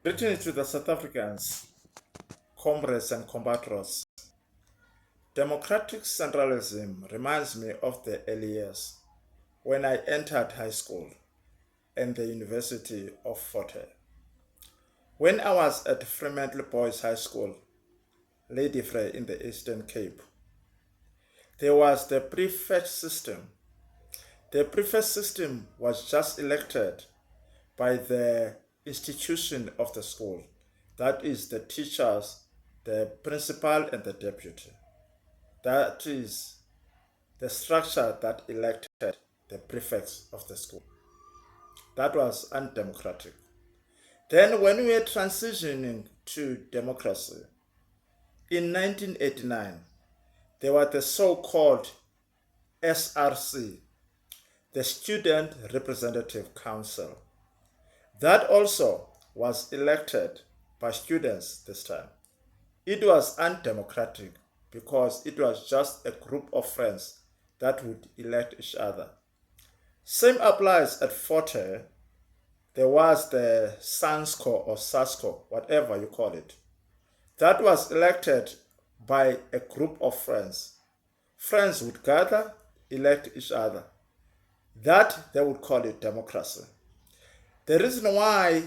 Greetings to the South Africans, comrades and combatants. Democratic centralism reminds me of the early years when I entered high school and the University of Fort Hare. When I was at Fremantle Boys High School, Lady Frey in the Eastern Cape, there was the prefect system. The prefect system was just elected by the institution of the school, that is, the teachers, the principal, and the deputy. That is the structure that elected the prefects of the school. That was undemocratic. Then, when we were transitioning to democracy, in 1989, there was the so called SRC, the Student Representative Council. That also was elected by students this time. It was undemocratic because it was just a group of friends that would elect each other. Same applies at Fort Hare. There was the SANSCO or SASCO, whatever you call it. That was elected by a group of friends. Friends would gather, elect each other. That they would call it democracy. The reason why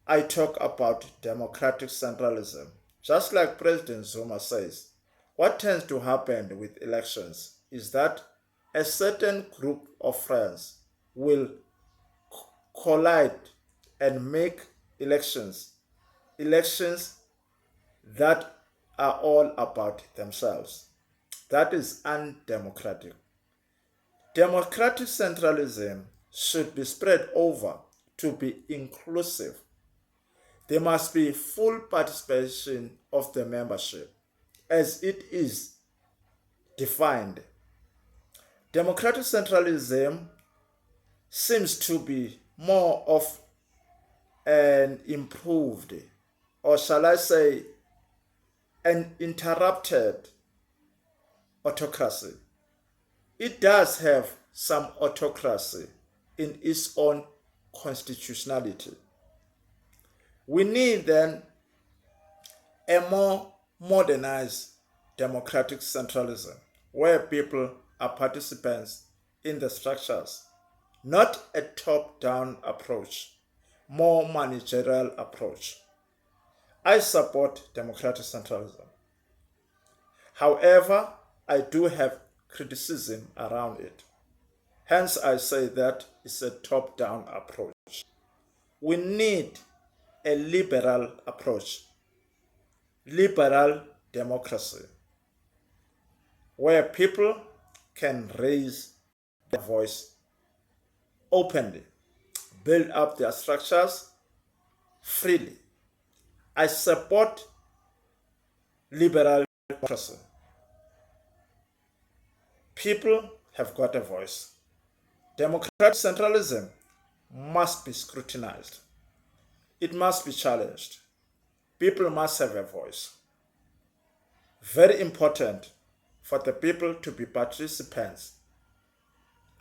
I talk about democratic centralism, just like President Zuma says, what tends to happen with elections is that a certain group of friends will collide and make elections that are all about themselves. That is undemocratic. Democratic centralism should be spread over to be inclusive. There must be full participation of the membership as it is defined. Democratic centralism seems to be more of an improved, or shall I say, an interrupted autocracy. It does have some autocracy in its own constitutionality. We need then a more modernized democratic centralism where people are participants in the structures, not a top-down approach, more managerial approach. I support democratic centralism. However, I do have criticism around it. Hence, I say that it's a top-down approach. We need a liberal approach, liberal democracy, where people can raise their voice openly, build up their structures freely. I support liberal democracy. People have got a voice. Democratic centralism must be scrutinized. It must be challenged. People must have a voice. Very important for the people to be participants,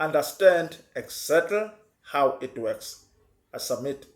understand exactly how it works. I submit.